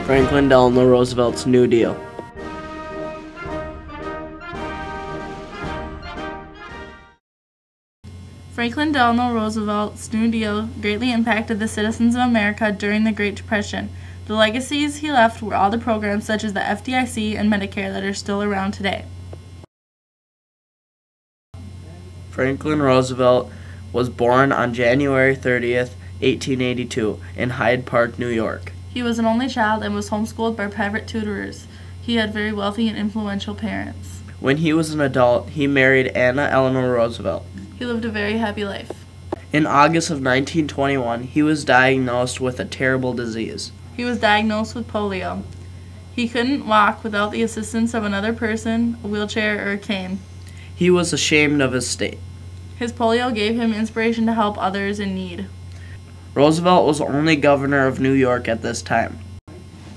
Franklin Delano Roosevelt's New Deal. Franklin Delano Roosevelt's New Deal greatly impacted the citizens of America during the Great Depression. The legacies he left were all the programs such as the FDIC and Medicare that are still around today. Franklin Roosevelt was born on January 30th, 1882, in Hyde Park, New York. He was an only child and was homeschooled by private tutors. He had very wealthy and influential parents. When he was an adult, he married Anna Eleanor Roosevelt. He lived a very happy life. In August of 1921, he was diagnosed with a terrible disease. He was diagnosed with polio. He couldn't walk without the assistance of another person, a wheelchair, or a cane. He was ashamed of his state. His polio gave him inspiration to help others in need. Roosevelt was only governor of New York at this time.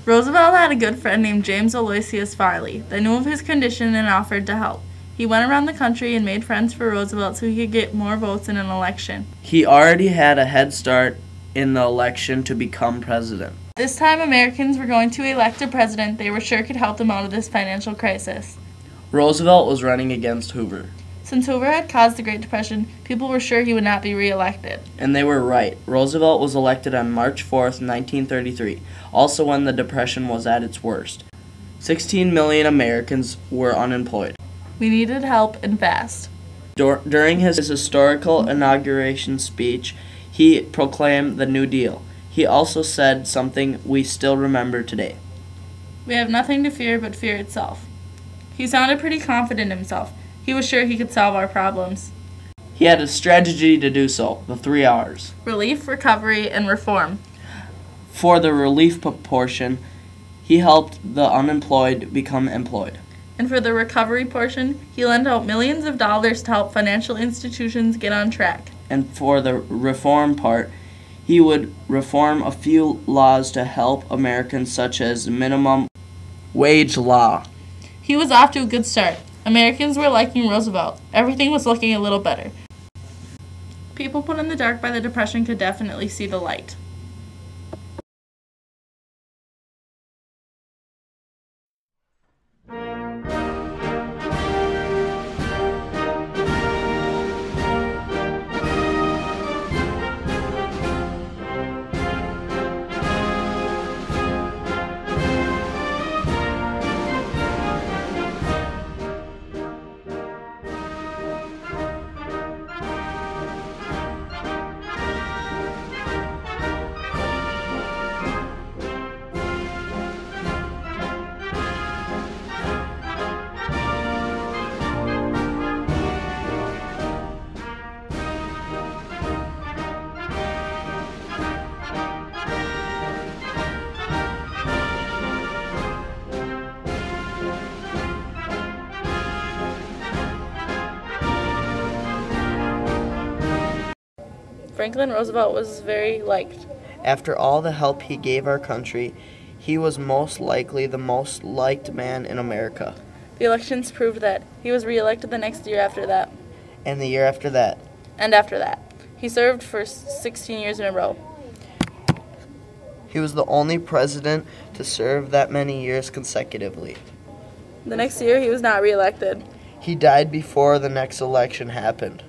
Roosevelt had a good friend named James Aloysius Farley that knew of his condition and offered to help. He went around the country and made friends for Roosevelt so he could get more votes in an election. He already had a head start in the election to become president. This time Americans were going to elect a president they were sure could help them out of this financial crisis. Roosevelt was running against Hoover. Since Hoover had caused the Great Depression, people were sure he would not be reelected. And they were right. Roosevelt was elected on March 4th, 1933, also when the Depression was at its worst. 16 million Americans were unemployed. We needed help and fast. During his historical inauguration speech, he proclaimed the New Deal. He also said something we still remember today. We have nothing to fear but fear itself. He sounded pretty confident in himself. He was sure he could solve our problems. He had a strategy to do so, the 3 R's. Relief, recovery, and reform. For the relief portion, he helped the unemployed become employed. And for the recovery portion, he lent out millions of dollars to help financial institutions get on track. And for the reform part, he would reform a few laws to help Americans, such as the minimum wage law. He was off to a good start. Americans were liking Roosevelt. Everything was looking a little better. People put in the dark by the Depression could definitely see the light. Franklin Roosevelt was very liked. After all the help he gave our country, he was most likely the most liked man in America. The elections proved that. He was reelected the next year after that. And the year after that. And after that. He served for 16 years in a row. He was the only president to serve that many years consecutively. The next year, he was not reelected. He died before the next election happened.